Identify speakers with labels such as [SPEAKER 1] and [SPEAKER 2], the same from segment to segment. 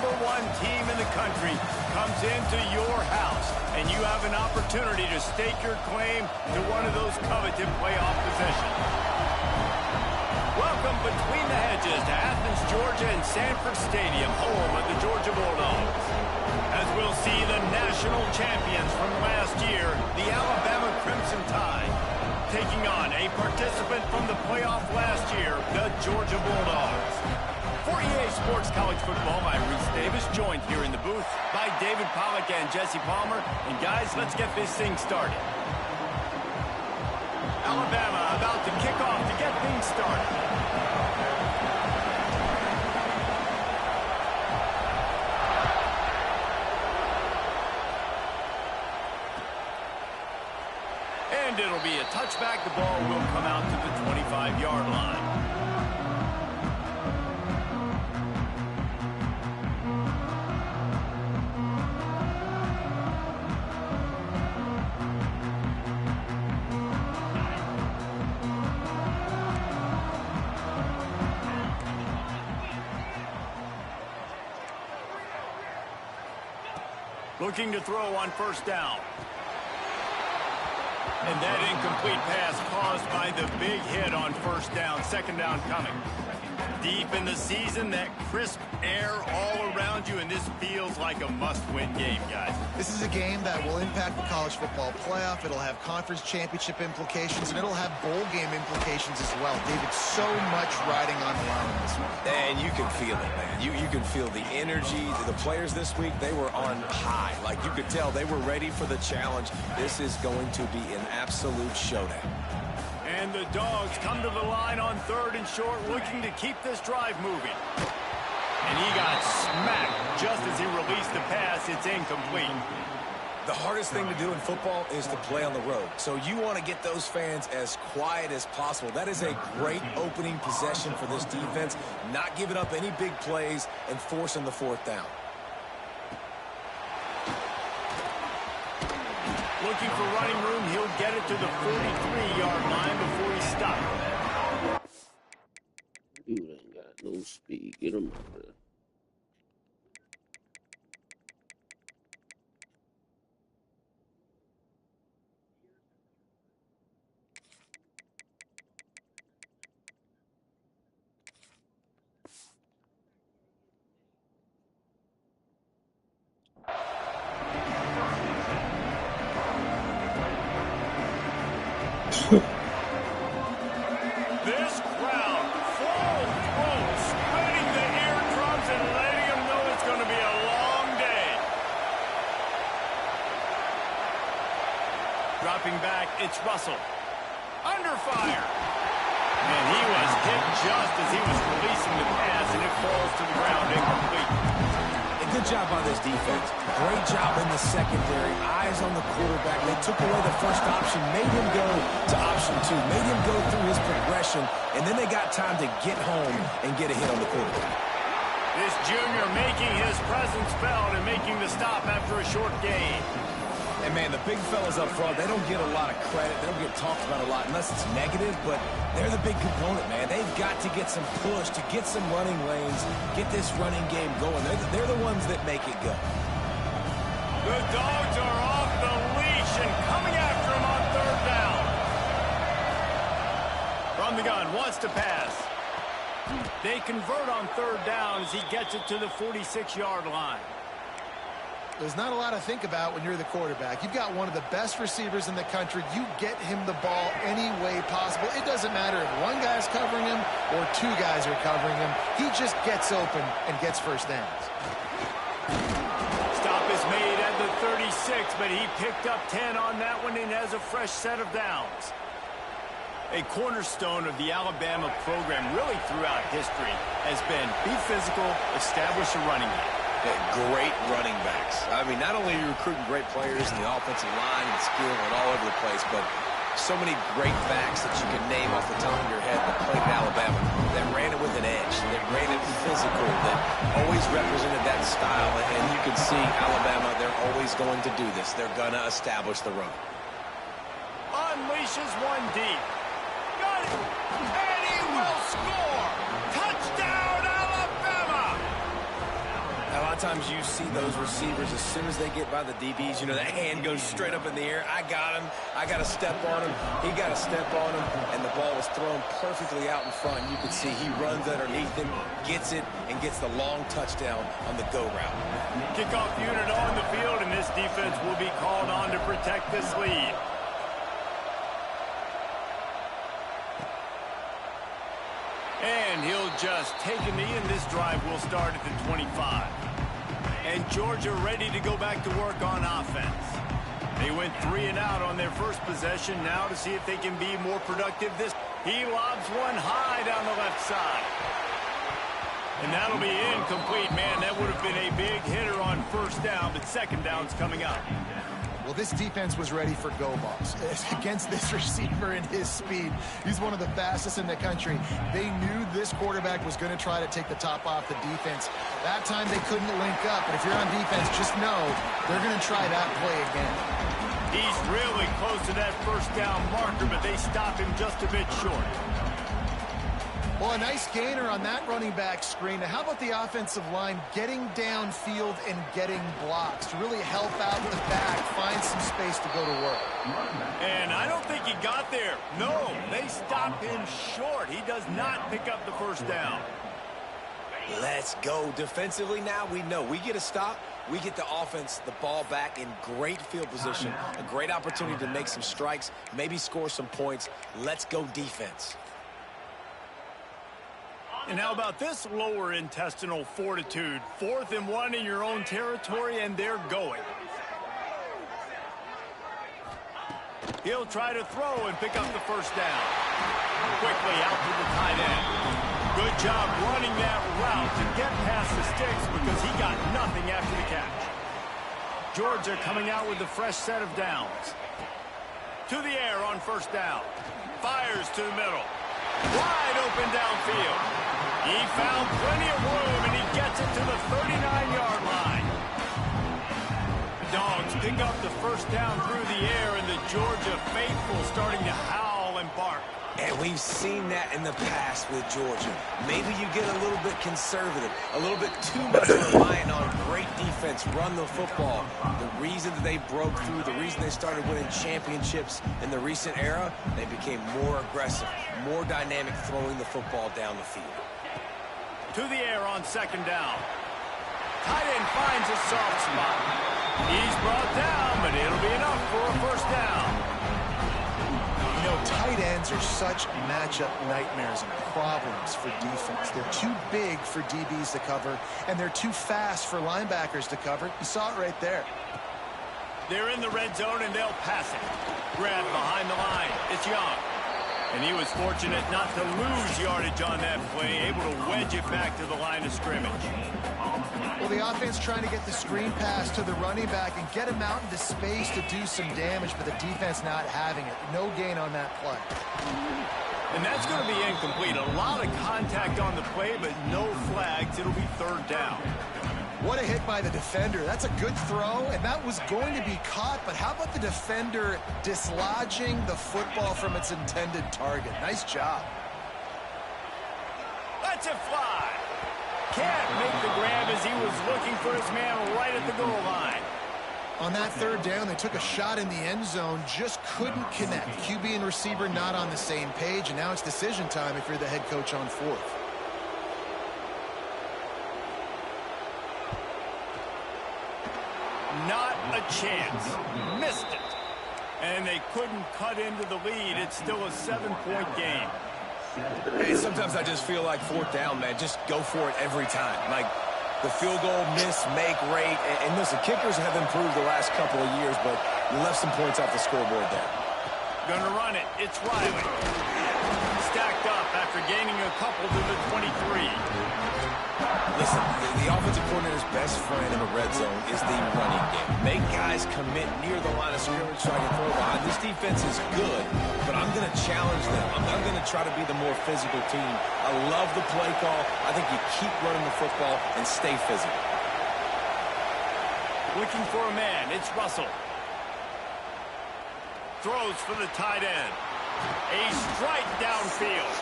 [SPEAKER 1] #1 team in the country comes into your house, and you have an opportunity to stake your claim to one of those coveted playoff positions. Welcome between the hedges to Athens, Georgia, and Sanford Stadium, home of the Georgia Bulldogs. As we'll see the national champions from last year, the Alabama Crimson Tide, taking on a participant from the playoff last year, the Georgia Bulldogs. For EA Sports College Football, I'm Reese Davis, joined here in the booth by David Pollack and Jesse Palmer. And guys, let's get this thing started. Alabama about to kick off to get things started. And it'll be a touchback. The ball will come out to the 25-yard line. Looking to throw on first down. And that incomplete pass caused by the big hit on first down. Second down coming. Deep in the season, that crisp air all around you, and this feels like a must-win game, guys.
[SPEAKER 2] This is a game that will impact the college football playoff. It'll have conference championship implications, and it'll have bowl game implications as well. David, so much riding on the line in this one.
[SPEAKER 3] And you can feel it, man. You can feel the energy. The players this week, they were on high. Like, you could tell they were ready for the challenge. This is going to be an absolute showdown.
[SPEAKER 1] And the Dogs come to the line on 3rd and short, looking to keep this drive moving. And he got smacked just as he released the pass. It's incomplete.
[SPEAKER 3] The hardest thing to do in football is to play on the road. So you want to get those fans as quiet as possible. That is a great opening possession for this defense. Not giving up any big plays and forcing the 4th down.
[SPEAKER 1] Looking for running room, he'll get it to the 43-yard line before he stops.
[SPEAKER 4] Dude ain't got no speed. Get him out there.
[SPEAKER 1] This crowd, full throat, spreading the eardrums and letting them know it's going to be a long day. Dropping back, it's Russell. Under fire. And he was hit just as he was releasing the pass, and it falls to the ground incomplete.
[SPEAKER 3] Good job on this defense. Great job in the secondary. Eyes on the quarterback. They took away the first option, made him go to option 2, made him go through his progression, and then they got time to get home and get a hit on the quarterback.
[SPEAKER 1] This junior making his presence felt and making the stop after a short gain.
[SPEAKER 3] And, man, the big fellas up front, they don't get a lot of credit. They don't get talked about a lot unless it's negative, but they're the big component, man. They've got to get some push, to get some running lanes, get this running game going. They're the ones that make it go.
[SPEAKER 1] The Dogs are off the leash and coming after him on 3rd down. From the gun, wants to pass. They convert on 3rd down as he gets it to the 46-yard line.
[SPEAKER 2] There's not a lot to think about when you're the quarterback. You've got one of the best receivers in the country. You get him the ball any way possible. It doesn't matter if one guy's covering him or 2 guys are covering him. He just gets open and gets first downs.
[SPEAKER 1] Stop is made at the 36, but he picked up 10 on that one and has a fresh set of downs. A cornerstone of the Alabama program really throughout history has been be physical, establish a running game.
[SPEAKER 3] Great running backs. I mean, not only are you recruiting great players in the offensive line and skill and all over the place, but so many great backs that you can name off the top of your head that played at Alabama, that ran it with an edge, that ran it physical, that always represented that style. And you can see Alabama, they're always going to do this. They're going to establish the run.
[SPEAKER 1] Unleashes one deep. Got it. And he will score. Touchdown, Alabama.
[SPEAKER 3] I lot of times you see those receivers, as soon as they get by the DBs, you know, that hand goes straight up in the air. I got him. I got to step on him. He got to step on him, and the ball was thrown perfectly out in front. You can see he runs underneath him, gets it, and gets the long touchdown on the go route.
[SPEAKER 1] Kickoff unit on the field, and this defense will be called on to protect this lead. And he'll just take a knee, and this drive will start at the 25. And Georgia ready to go back to work on offense. They went 3 and out on their first possession. Now to see if they can be more productive. He lobs one high down the left side. And that'll be incomplete. Man, that would have been a big hitter on first down, but second down's coming up.
[SPEAKER 2] Well, this defense was ready for go balls against this receiver and his speed. He's one of the fastest in the country. They knew this quarterback was going to try to take the top off the defense. That time they couldn't link up, but if you're on defense, just know they're going to try that play again.
[SPEAKER 1] He's really close to that first down marker, but they stop him just a bit short.
[SPEAKER 2] Well, a nice gainer on that running back screen. Now, how about the offensive line getting downfield and getting blocks to really help out the back, find some space to go to work?
[SPEAKER 1] And I don't think he got there. No, they stopped him short. He does not pick up the first down.
[SPEAKER 3] Let's go. Defensively now, we know we get a stop. We get the offense, the ball back in great field position. A great opportunity to make some strikes, maybe score some points. Let's go defense.
[SPEAKER 1] And how about this lower intestinal fortitude? 4th and 1 in your own territory, and they're going. He'll try to throw and pick up the first down. Quickly out to the tight end. Good job running that route to get past the sticks because he got nothing after the catch. Georgia coming out with a fresh set of downs. To the air on first down. Fires to the middle. Wide open downfield. He found plenty of room, and he gets it to the 39-yard line. The Dawgs pick up the first down through the air, and the Georgia faithful starting to howl and bark.
[SPEAKER 3] And we've seen that in the past with Georgia. Maybe you get a little bit conservative, a little bit too much reliant on great defense, run the football. The reason that they broke through, the reason they started winning championships in the recent era, they became more aggressive, more dynamic throwing the football down the field.
[SPEAKER 1] To the air on second down. Tight end finds a soft spot. He's brought down, but it'll be enough for a first down.
[SPEAKER 2] You know, tight ends are such matchup nightmares and problems for defense. They're too big for DBs to cover, and they're too fast for linebackers to cover. You saw it right there.
[SPEAKER 1] They're in the red zone, and they'll pass it. Grab behind the line. It's Young. And he was fortunate not to lose yardage on that play, able to wedge it back to the line of scrimmage.
[SPEAKER 2] Well, the offense trying to get the screen pass to the running back and get him out into space to do some damage, but the defense not having it. No gain on that play.
[SPEAKER 1] And that's going to be incomplete. A lot of contact on the play, but no flags. It'll be third down.
[SPEAKER 2] What a hit by the defender. That's a good throw, and that was going to be caught, but how about the defender dislodging the football from its intended target? Nice job.
[SPEAKER 1] Lets it fly. Can't make the grab as he was looking for his man right at the goal line.
[SPEAKER 2] On that third down, they took a shot in the end zone, just couldn't connect. QB and receiver not on the same page, and now it's decision time if you're the head coach on fourth.
[SPEAKER 1] Not a chance. Missed it. And they couldn't cut into the lead. It's still a 7-point game.
[SPEAKER 3] Hey, sometimes I just feel like fourth down, man. Just go for it every time. Like the field goal, miss, make, rate. And listen, kickers have improved the last couple of years, but you left some points off the scoreboard there.
[SPEAKER 1] Gonna run it. It's Riley. Stacked up after gaining a couple to the 23.
[SPEAKER 3] Listen, the offensive coordinator's best friend in a red zone is the running game. Make guys commit near the line of scrimmage so I can throw behind. This defense is good, but I'm going to challenge them. I'm going to try to be the more physical team. I love the play call. I think you keep running the football and stay physical.
[SPEAKER 1] Looking for a man. It's Russell. Throws for the tight end. A strike downfield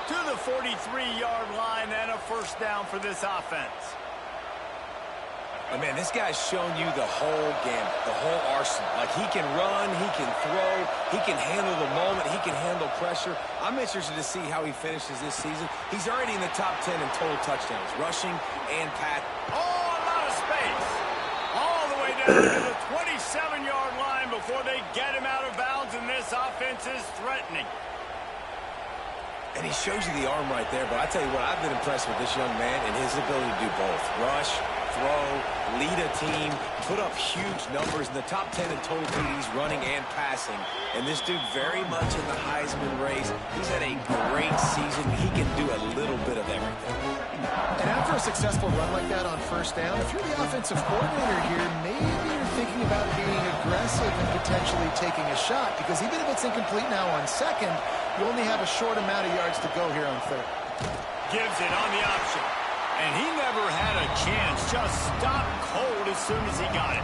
[SPEAKER 1] to the 43-yard line and a first down for this offense.
[SPEAKER 3] And, man, this guy's shown you the whole gamut, the whole arsenal. Like, he can run, he can throw, he can handle the moment, he can handle pressure. I'm interested to see how he finishes this season. He's already in the top 10 in total touchdowns, rushing and passing.
[SPEAKER 1] Oh, a lot of space. All the way down to the 27-yard line before they get him out of bounds, and this offense is threatening.
[SPEAKER 3] And he shows you the arm right there, but I tell you what, I've been impressed with this young man and his ability to do both. Rush, throw, lead a team, put up huge numbers in the top 10 in total TDs, running and passing. And this dude very much in the Heisman race. He's had a great season. He can do a little bit of everything.
[SPEAKER 2] And after a successful run like that on first down, if you're the offensive coordinator here, maybe you're thinking about being aggressive and potentially taking a shot, because even if it's incomplete now on second, you only have a short amount of yards to go here on third.
[SPEAKER 1] Gives it on the option. And he never had a chance. Just stopped cold as soon as he got it.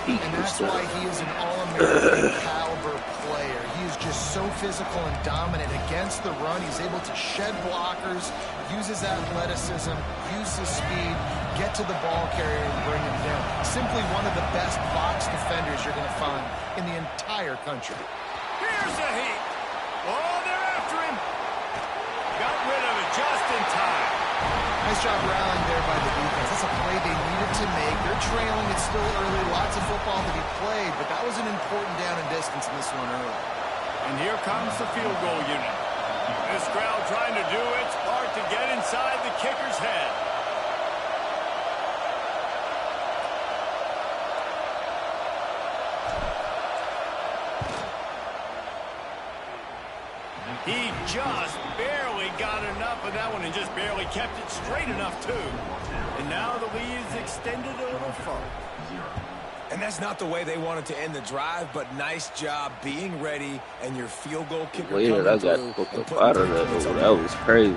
[SPEAKER 2] And that's why he is an All-American caliber player. He is just so physical and dominant against the run. He's able to shed blockers, use his athleticism, use his speed, get to the ball carrier and bring him down. Simply one of the best box defenders you're going to find in the entire country.
[SPEAKER 1] Here's a heat. Oh, they're after him. Got rid of it just in time.
[SPEAKER 2] Nice job rallying there by the defense. That's a play they needed to make. They're trailing. It's still early. Lots of football to be played, but that was an important down and distance in this one early.
[SPEAKER 1] And here comes the field goal unit. This crowd trying to do its part to get inside the kicker's head. He just barely got enough of that one and just barely kept it straight enough, too. And now the lead is extended a little further.
[SPEAKER 3] And that's not the way they wanted to end the drive, but nice job being ready and your field goal kicker
[SPEAKER 4] Weird, I got hooked up out of that. Oh, that was crazy.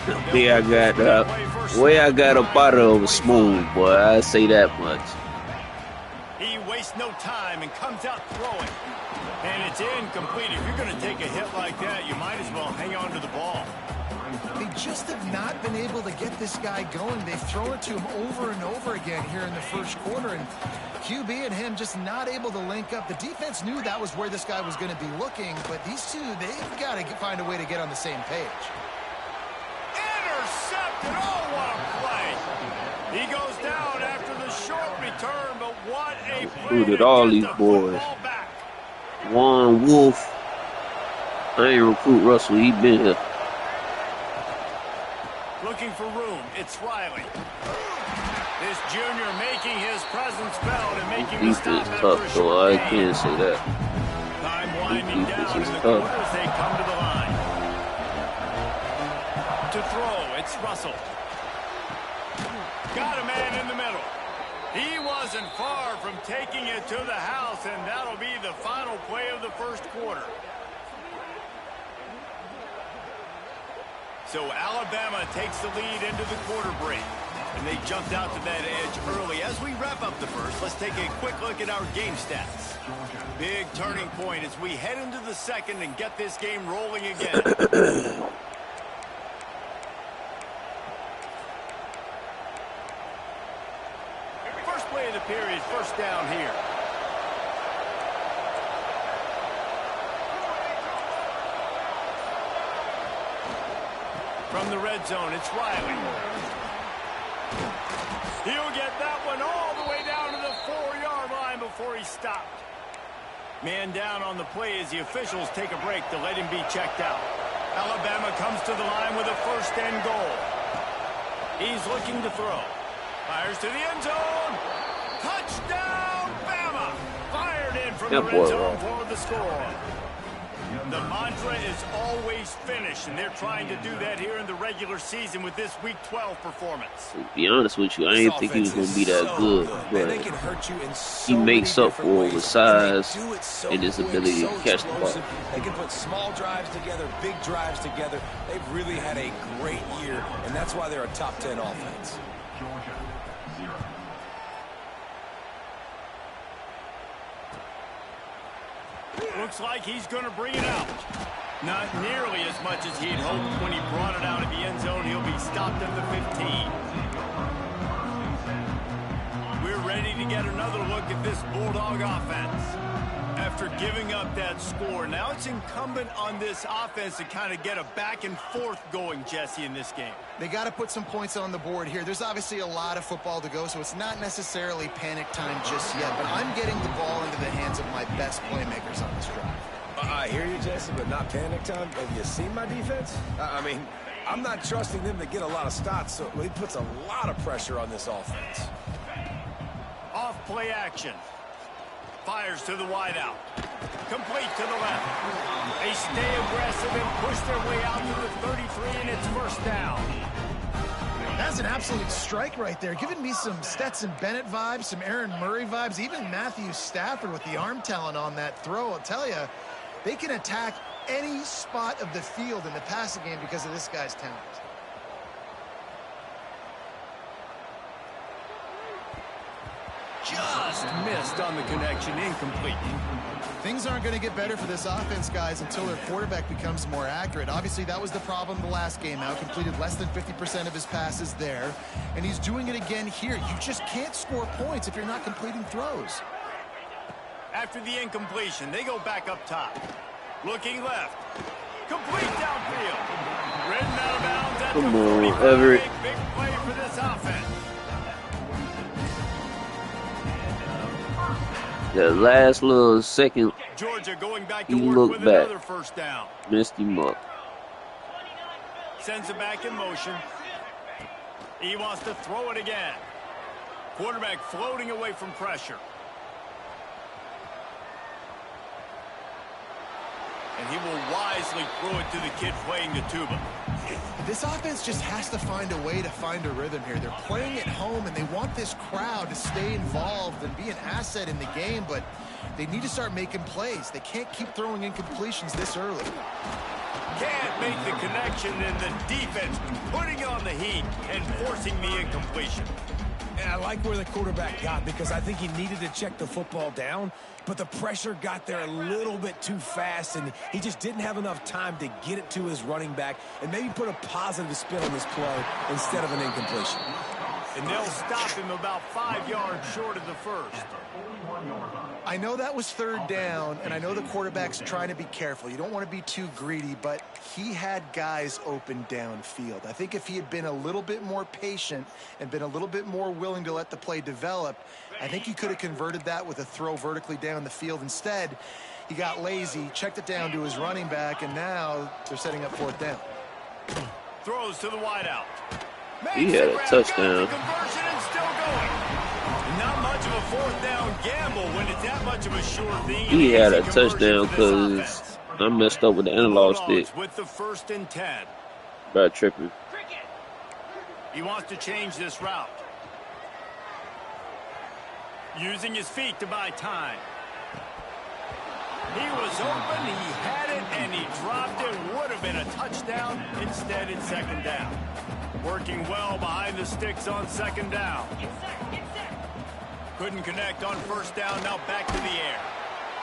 [SPEAKER 4] The way I got up out of it was smooth, boy. I say that much.
[SPEAKER 1] He wastes no time and comes out throwing. And it's incomplete. If you're going to take a hit like that, you might as well hang on to the ball.
[SPEAKER 2] They just have not been able to get this guy going. They've thrown it to him over and over again here in the first quarter, and QB and him just not able to link up. The defense knew that was where this guy was going to be looking, but these two, they've got to find a way to get on the same page.
[SPEAKER 1] Intercepted! Oh, what a play! He goes down after the short return, but what a play!
[SPEAKER 4] Recruited all these boys. Juan Wolf. I ain't recruit Russell. He been here.
[SPEAKER 1] Looking for room. It's Riley. This junior making his presence felt and making the stop
[SPEAKER 4] Defense tough, though. I can't say that.
[SPEAKER 1] Time winding down in the
[SPEAKER 4] tough.
[SPEAKER 1] quarter as they come to the line. To throw, it's Russell. Got a man in the middle. He wasn't far from taking it to the house, and that'll be the final play of the first quarter. So Alabama takes the lead into the quarter break, and they jumped out to that edge early. As we wrap up the first, let's take a quick look at our game stats. Big turning point as we head into the second and get this game rolling again. First play of the period, first down here. From the red zone, it's Riley. He'll get that one all the way down to the 4-yard line before he stopped. Man down on the play as the officials take a break to let him be checked out. Alabama comes to the line with a first and goal. He's looking to throw. Fires to the end zone. Touchdown, Bama! Fired in from the red zone for the score. The mantra is always finish, and they're trying to do that here in the regular season with this Week 12 performance.
[SPEAKER 4] To be honest with you, I didn't think he was going to be that good, but he makes up for it with size and his ability to catch the ball.
[SPEAKER 3] They can put small drives together, big drives together. They've really had a great year, and that's why they're a top 10 offense.
[SPEAKER 1] Looks like he's going to bring it out. Not nearly as much as he'd hoped when he brought it out of the end zone. He'll be stopped. stopped at the 15. We're ready to get another look at this Bulldog offense. After giving up that score, now it's incumbent on this offense to kind of get a back and forth going, Jesse, in this game.
[SPEAKER 2] They got to put some points on the board here. There's obviously a lot of football to go, so it's not necessarily panic time just yet, but I'm getting the ball into the hands of my best playmakers on this drive.
[SPEAKER 3] I hear you, Jesse, but not panic time. Have you seen my defense? I mean, I'm not trusting them to get a lot of stops, so he puts a lot of pressure on this offense.
[SPEAKER 1] Off play action. Fires to the wideout. Complete to the left. They stay aggressive and push their way out to the 33, and it's first down.
[SPEAKER 2] That's an absolute strike right there. Giving me some Stetson Bennett vibes, some Aaron Murray vibes, even Matthew Stafford with the arm talent on that throw. I'll tell you, they can attack any spot of the field in the passing game because of this guy's talent.
[SPEAKER 1] Just missed on the connection, incomplete.
[SPEAKER 2] Things aren't going to get better for this offense, guys, until their quarterback becomes more accurate. Obviously, that was the problem the last game out. Completed less than 50% of his passes there, and he's doing it again here. You just can't score points if you're not completing throws.
[SPEAKER 1] After the incompletion, they go back up top. Looking left. Complete downfield. Ridden out of bounds at the 45.
[SPEAKER 4] Everett.
[SPEAKER 1] Big play for this offense.
[SPEAKER 4] The last little second,
[SPEAKER 1] Georgia going back
[SPEAKER 4] he
[SPEAKER 1] to work
[SPEAKER 4] looked
[SPEAKER 1] with
[SPEAKER 4] back.
[SPEAKER 1] another first down.
[SPEAKER 4] Missed him up.
[SPEAKER 1] Sends it back in motion. He wants to throw it again. Quarterback floating away from pressure. And he will wisely throw it to the kid playing the tuba.
[SPEAKER 2] This offense just has to find a way to find a rhythm here. They're playing at home, and they want this crowd to stay involved and be an asset in the game, but they need to start making plays. They can't keep throwing incompletions this early.
[SPEAKER 1] Can't make the connection, and the defense putting on the heat and forcing the incompletion.
[SPEAKER 3] And I like where the quarterback got because I think he needed to check the football down, but the pressure got there a little bit too fast, and he just didn't have enough time to get it to his running back and maybe put a positive spin on this play instead of an incompletion.
[SPEAKER 1] And they'll stop him about 5 yards short of the first.
[SPEAKER 2] I know that was third down, and I know the quarterback's trying to be careful. You don't want to be too greedy, but he had guys open downfield. I think if he had been a little bit more patient and been a little bit more willing to let the play develop, I think he could have converted that with a throw vertically down the field. Instead, he got lazy, checked it down to his running back, and now they're setting up fourth down.
[SPEAKER 1] Throws to the wideout.
[SPEAKER 4] He had a touchdown.
[SPEAKER 1] Conversion and still going. Not much of a fourth down gamble when it's that much of a sure thing.
[SPEAKER 4] He had a touchdown because I messed up with the analog stick.
[SPEAKER 1] With the 1st and 10.
[SPEAKER 4] By tripping.
[SPEAKER 1] He wants to change this route. Using his feet to buy time. He was open, he had it, and he dropped it. Would have been a touchdown. Instead, it's second down. Working well behind the sticks on second down. Couldn't connect on first down. Now back to the air.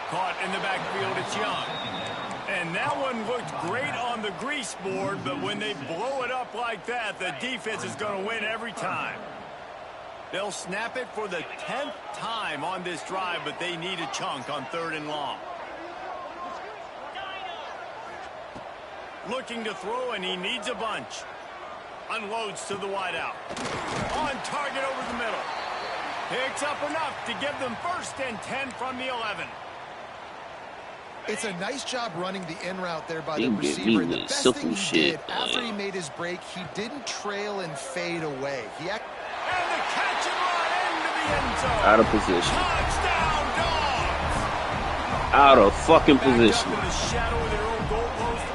[SPEAKER 1] Caught in the backfield, it's Young. And that one looked great on the grease board, but when they blow it up like that, the defense is going to win every time. They'll snap it for the 10th time on this drive, but they need a chunk on 3rd and long. Looking to throw, and he needs a bunch. Unloads to the wideout. On target over the middle. Picks up enough to give them 1st and 10 from the 11.
[SPEAKER 2] It's a nice job running the in route there by the receiver. And the best thing he did after he made his break, he didn't trail and fade away. And
[SPEAKER 1] the catch and run into the end zone.
[SPEAKER 4] Out of position.
[SPEAKER 1] Touchdown, Dawgs.
[SPEAKER 4] Out of fucking position.
[SPEAKER 1] Back up in the shadow of their own goalpost,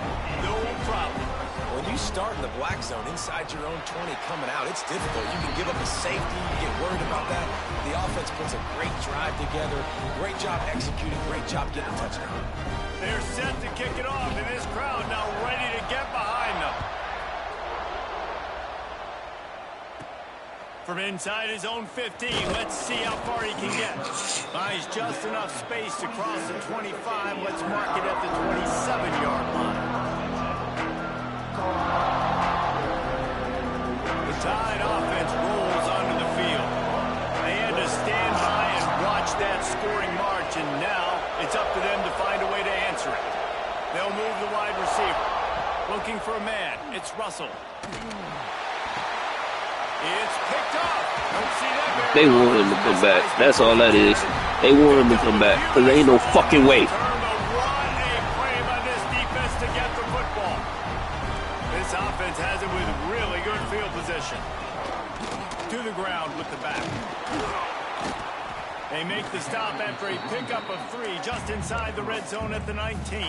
[SPEAKER 1] no problem.
[SPEAKER 3] When you start in the black zone inside your own 20 coming out, it's difficult. You can give up a safety, you get worried about that. The offense puts a great drive together. Great job executing, great job getting a touchdown.
[SPEAKER 1] They're set to kick it off, and this crowd now ready to get behind them. From inside his own 15, let's see how far he can get. Buys just enough space to cross the 25. Let's mark it at the 27-yard line. It's Russell. It's picked up. Don't see that
[SPEAKER 4] They want him to come back. That's all that is. They want him to come back because there ain't no fucking way.
[SPEAKER 1] What a play by this defense to get the football. This offense has it with really good field position. To the ground with the back. They make the stop after a pickup of 3 just inside the red zone at the 19.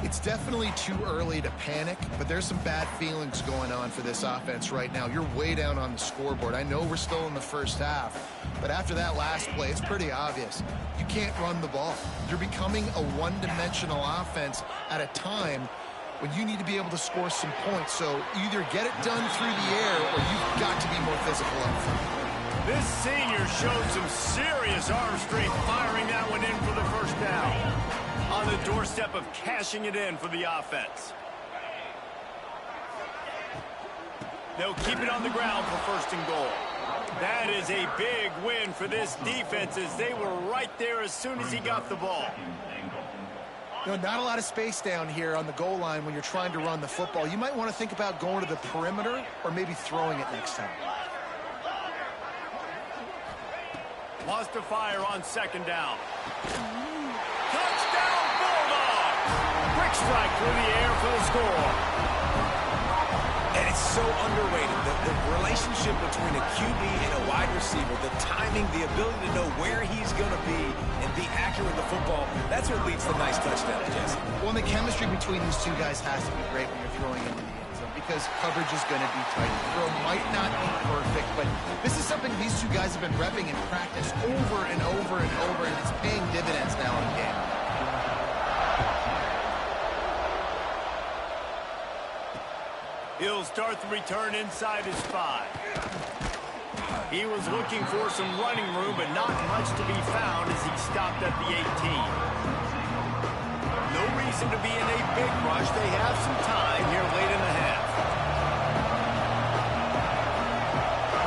[SPEAKER 2] It's definitely too early to panic, but there's some bad feelings going on for this offense right now. You're way down on the scoreboard. I know we're still in the first half, but after that last play, it's pretty obvious. You can't run the ball. You're becoming a one-dimensional offense at a time when you need to be able to score some points. So either get it done through the air or you've got to be more physical up front.
[SPEAKER 1] This senior showed some serious arm strength firing that one in for the first down. On the doorstep of cashing it in for the offense. They'll keep it on the ground for 1st and goal. That is a big win for this defense as they were right there as soon as he got the ball.
[SPEAKER 2] You know, not a lot of space down here on the goal line when you're trying to run the football. You might want to think about going to the perimeter or maybe throwing it next time.
[SPEAKER 1] Lost to fire on 2nd down. Touchdown Bulldog! Quick strike through the air for the score.
[SPEAKER 3] And it's so underrated. The relationship between a QB and a wide receiver, the timing, the ability to know where he's going to be and be accurate with the football, that's what leads to nice touchdowns, Jesse.
[SPEAKER 2] Well, and the chemistry between these two guys has to be great when you're throwing into the end zone because coverage is going to be tight. The throw might not be perfect, but this is something these two guys have been repping in practice over and over and over, and it's paying dividends now in the game.
[SPEAKER 1] He'll start the return inside his 5. He was looking for some running room, but not much to be found as he stopped at the 18. No reason to be in a big rush. They have some time here late in the half.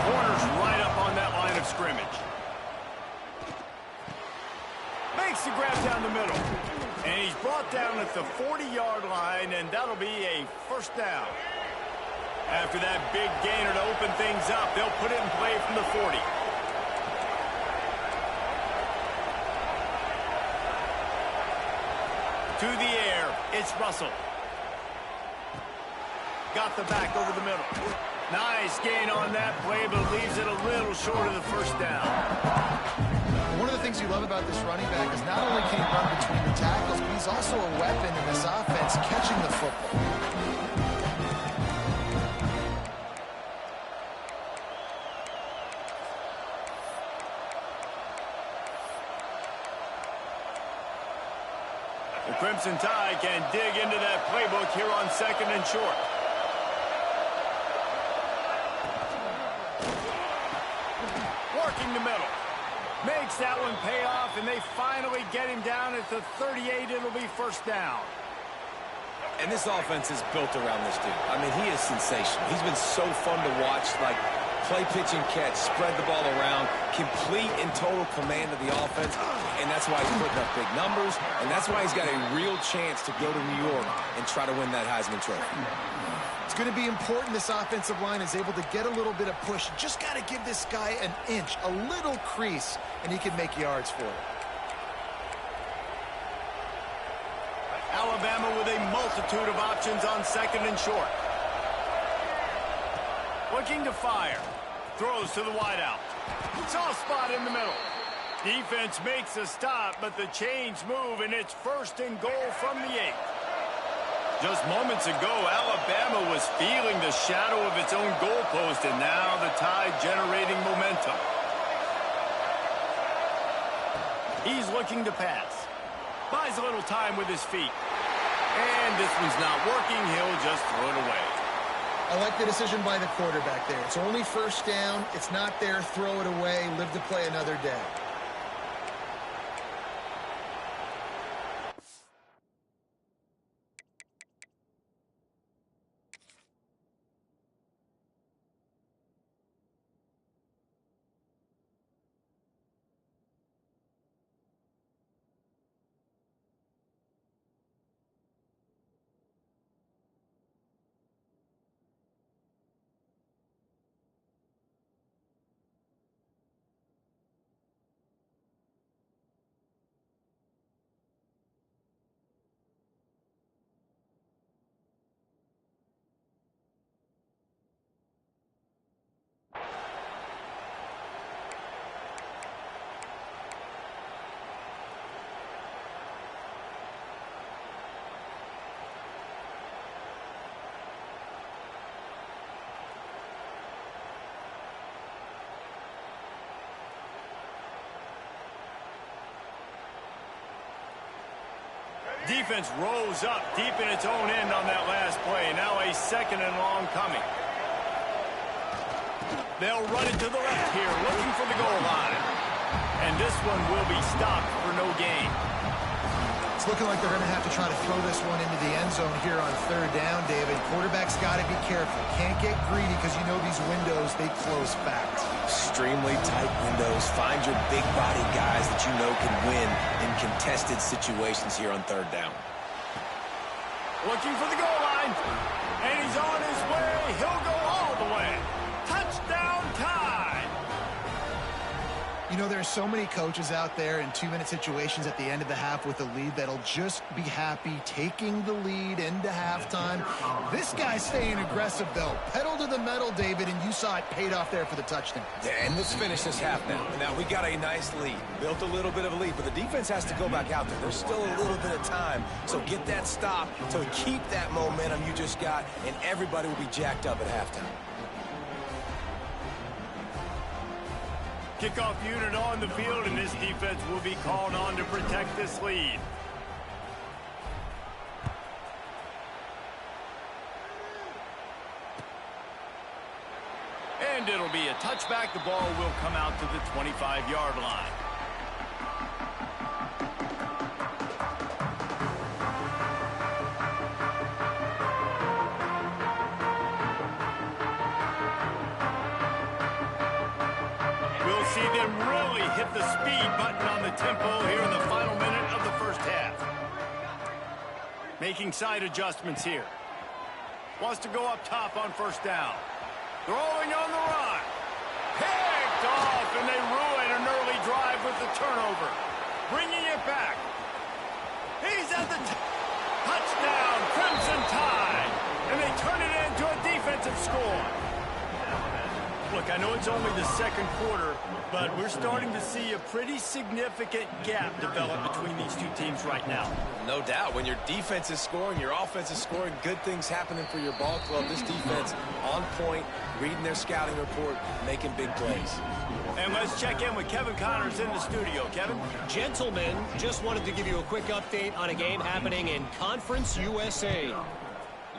[SPEAKER 1] Corner's right up on that line of scrimmage. Makes the grab down the middle. And he's brought down at the 40-yard line, and that'll be a 1st down. After that big gainer to open things up, they'll put it in play from the 40. To the air, it's Russell. Got the back over the middle. Nice gain on that play, but leaves it a little short of the 1st down.
[SPEAKER 2] One of the things you love about this running back is not only can he run between the tackles, but he's also a weapon in this offense catching the football.
[SPEAKER 1] The Crimson Tide can dig into that playbook here on 2nd and short. Working the middle. Makes that one pay off, and they finally get him down at the 38. It'll be 1st down.
[SPEAKER 3] And this offense is built around this dude. I mean, he is sensational. He's been so fun to watch, like play, pitch, and catch, spread the ball around, complete and total command of the offense, and that's why he's putting up big numbers, and that's why he's got a real chance to go to New York and try to win that Heisman Trophy.
[SPEAKER 2] It's going to be important this offensive line is able to get a little bit of push. Just got to give this guy an inch, a little crease, and he can make yards for it.
[SPEAKER 1] Alabama with a multitude of options on 2nd and short. Looking to fire. Throws to the wideout. Soft spot in the middle. Defense makes a stop, but the chains move, and it's 1st and goal from the 8. Just moments ago, Alabama was feeling the shadow of its own goalpost, and now the Tide generating momentum. He's looking to pass. Buys a little time with his feet. And this one's not working. He'll just throw it away.
[SPEAKER 2] I like the decision by the quarterback there. It's only 1st down. It's not there. Throw it away. Live to play another day.
[SPEAKER 1] defense rose up deep in its own end on that last play. Now a second and long coming. They'll run it to the left here, looking for the goal line. And this one will be stopped for no gain.
[SPEAKER 2] It's looking like they're going to have to try to throw this one into the end zone here on third down, David. Quarterback's got to be careful. Can't get greedy because you know these windows, they close fast.
[SPEAKER 3] Extremely tight windows. Find your big body guys that you know can win in contested situations here on third down.
[SPEAKER 1] Looking for the goal line. And he's on his way. He'll go all the way. Touchdown time.
[SPEAKER 2] You know, there's so many coaches out there in 2-minute situations at the end of the half with a lead that'll just be happy taking the lead into halftime. This guy's staying aggressive, though. Pedal to the metal, David, and you saw it paid off there for the touchdown.
[SPEAKER 3] Yeah, and let's finish this half now. Now, we got a nice lead. Built a little bit of a lead, but the defense has to go back out there. There's still a little bit of time. So get that stop to keep that momentum you just got, and everybody will be jacked up at halftime.
[SPEAKER 1] Kickoff unit on the field, and this defense will be called on to protect this lead. And it'll be a touchback. The ball will come out to the 25-yard line. See them really hit the speed button on the tempo here in the final minute of the first half. Making side adjustments here. Wants to go up top on first down. Throwing on the run. Picked off, and they ruin an early drive with the turnover. Bringing it back. He's at the touchdown, Crimson Tide. And they turn it into a defensive score. Look, I know it's only the second quarter, but we're starting to see a pretty significant gap develop between these two teams right now.
[SPEAKER 3] No doubt. When your defense is scoring, your offense is scoring, good things happening for your ball club. This defense on point, reading their scouting report, making big plays.
[SPEAKER 1] And let's check in with Kevin Connors in the studio. Kevin?
[SPEAKER 5] Gentlemen, just wanted to give you a quick update on a game happening in Conference USA.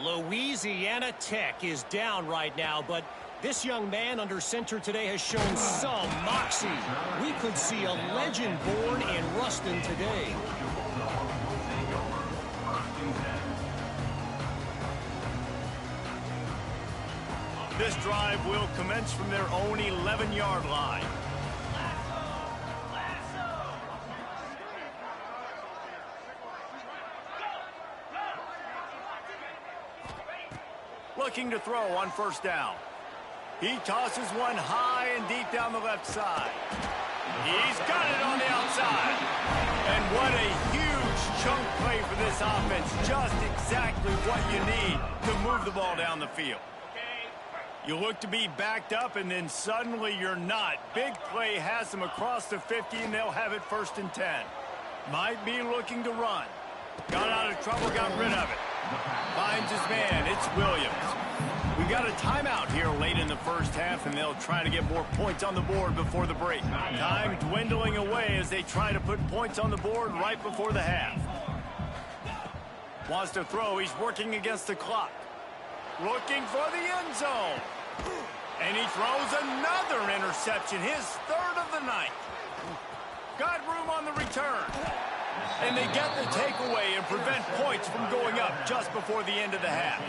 [SPEAKER 5] Louisiana Tech is down right now, but this young man under center today has shown some moxie. We could see a legend born in Ruston today.
[SPEAKER 1] This drive will commence from their own 11-yard line. Looking to throw on first down. He tosses one high and deep down the left side. He's got it on the outside. And what a huge chunk play for this offense. Just exactly what you need to move the ball down the field. You look to be backed up, and then suddenly you're not. Big play has them across the 50, and they'll have it 1st and 10. Might be looking to run. Got out of trouble, got rid of it. Finds his man. It's Williams. We got a timeout here late in the first half, and they'll try to get more points on the board before the break. Time dwindling away as they try to put points on the board right before the half. Wants to throw. He's working against the clock. Looking for the end zone. And he throws another interception, his 3rd of the night. Got room on the return. And they get the takeaway and prevent points from going up just before the end of the half.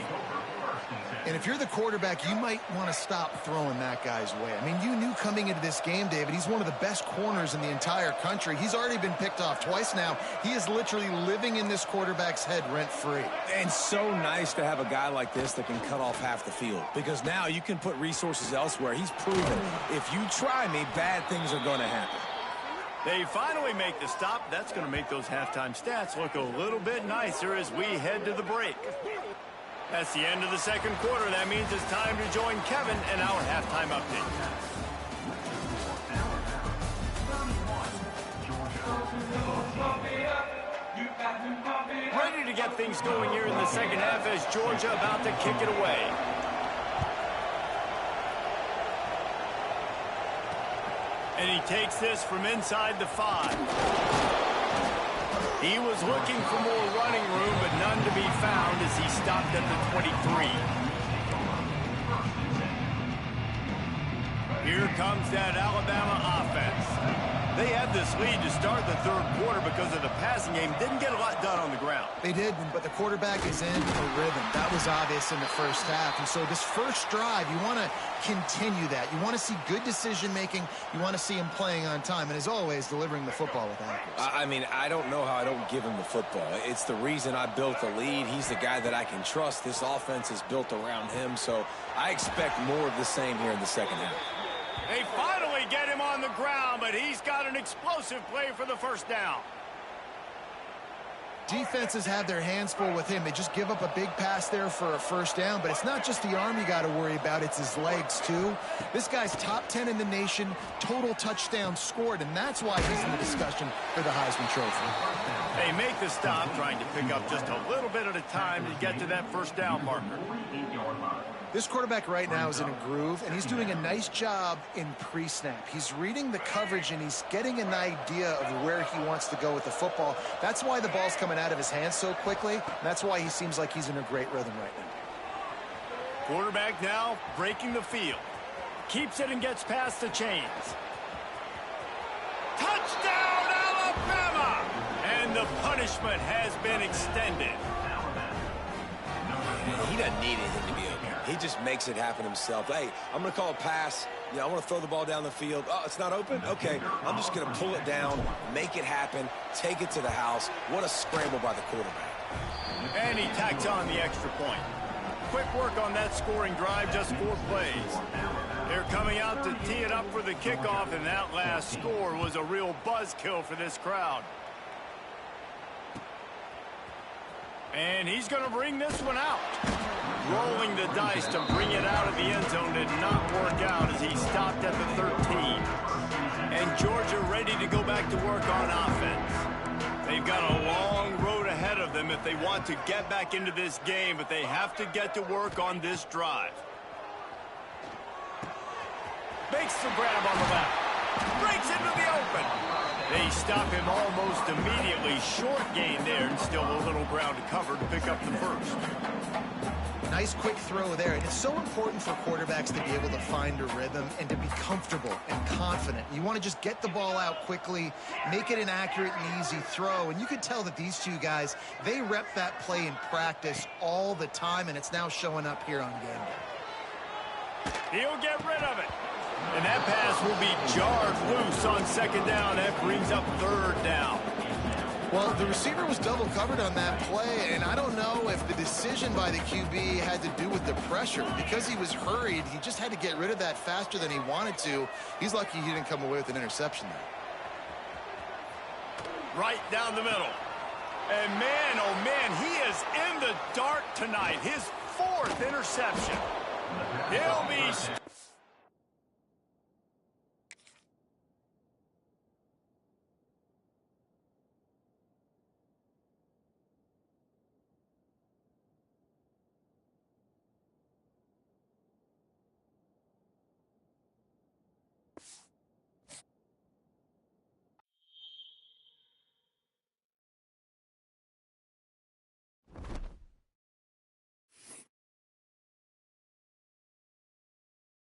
[SPEAKER 2] And if you're the quarterback, you might want to stop throwing that guy's way. I mean, you knew coming into this game, David, he's one of the best corners in the entire country. He's already been picked off twice now. He is literally living in this quarterback's head rent-free.
[SPEAKER 3] And so nice to have a guy like this that can cut off half the field, because now you can put resources elsewhere. He's proven if you try me, bad things are going to happen.
[SPEAKER 1] They finally make the stop. That's going to make those halftime stats look a little bit nicer as we head to the break. That's the end of the second quarter. That means it's time to join Kevin and our halftime update. Ready to get things going here in the second half as Georgia about to kick it away. And he takes this from inside the 5. He was looking for more running room, but none to be found as he stopped at the 23. Here comes that Alabama offense. They had this lead to start the third quarter because of the passing game. Didn't get a lot done on the ground.
[SPEAKER 2] They did, but the quarterback is in a rhythm. That was obvious in the first half. And so this first drive, you want to continue that. You want to see good decision-making. You want to see him playing on time. And as always, delivering the football with accuracy.
[SPEAKER 3] I mean, I don't know how I don't give him the football. It's the reason I built the lead. He's the guy that I can trust. This offense is built around him. So I expect more of the same here in the second half.
[SPEAKER 1] They finally get him on the ground, but he's got an explosive play for the first down.
[SPEAKER 2] Defenses have their hands full with him. They just give up a big pass there for a first down, but it's not just the arm you got to worry about, it's his legs too. This guy's top 10 in the nation, total touchdowns scored, and that's why he's in the discussion for the Heisman Trophy.
[SPEAKER 1] They make the stop, trying to pick up just a little bit at a time to get to that first down marker.
[SPEAKER 2] This quarterback right now is in a groove, and he's doing a nice job in pre-snap. He's reading the coverage, and he's getting an idea of where he wants to go with the football. That's why the ball's coming out of his hands so quickly. That's why he seems like he's in a great rhythm right now.
[SPEAKER 1] Quarterback now breaking the field. Keeps it and gets past the chains. Touchdown, Alabama! And the punishment has been extended.
[SPEAKER 3] He doesn't need anything to be open. He just makes it happen himself. Hey, I'm going to call a pass. You know, I want to throw the ball down the field. Oh, it's not open? Okay, I'm just going to pull it down, make it happen, take it to the house. What a scramble by the quarterback.
[SPEAKER 1] And he tacks on the extra point. Quick work on that scoring drive, just 4 plays. They're coming out to tee it up for the kickoff, and that last score was a real buzzkill for this crowd. And he's going to bring this one out. Rolling the dice to bring it out of the end zone did not work out as he stopped at the 13. And Georgia ready to go back to work on offense. They've got a long road ahead of them if they want to get back into this game, but they have to get to work on this drive. Makes the grab on the left. Breaks into the open. They stop him almost immediately. Short gain there, and still a little ground to cover to pick up the first.
[SPEAKER 2] Nice quick throw there. And it's so important for quarterbacks to be able to find a rhythm and to be comfortable and confident. You want to just get the ball out quickly, make it an accurate and easy throw. And you could tell that these two guys, they rep that play in practice all the time, and it's now showing up here on game day.
[SPEAKER 1] He'll get rid of it. And that pass will be jarred loose on second down. That brings up third down.
[SPEAKER 2] Well, the receiver was double covered on that play, and I don't know if the decision by the QB had to do with the pressure. Because he was hurried, he just had to get rid of that faster than he wanted to. He's lucky he didn't come away with an interception there.
[SPEAKER 1] Right down the middle. And man, oh man, he is in the dark tonight. His 4th interception. He'll be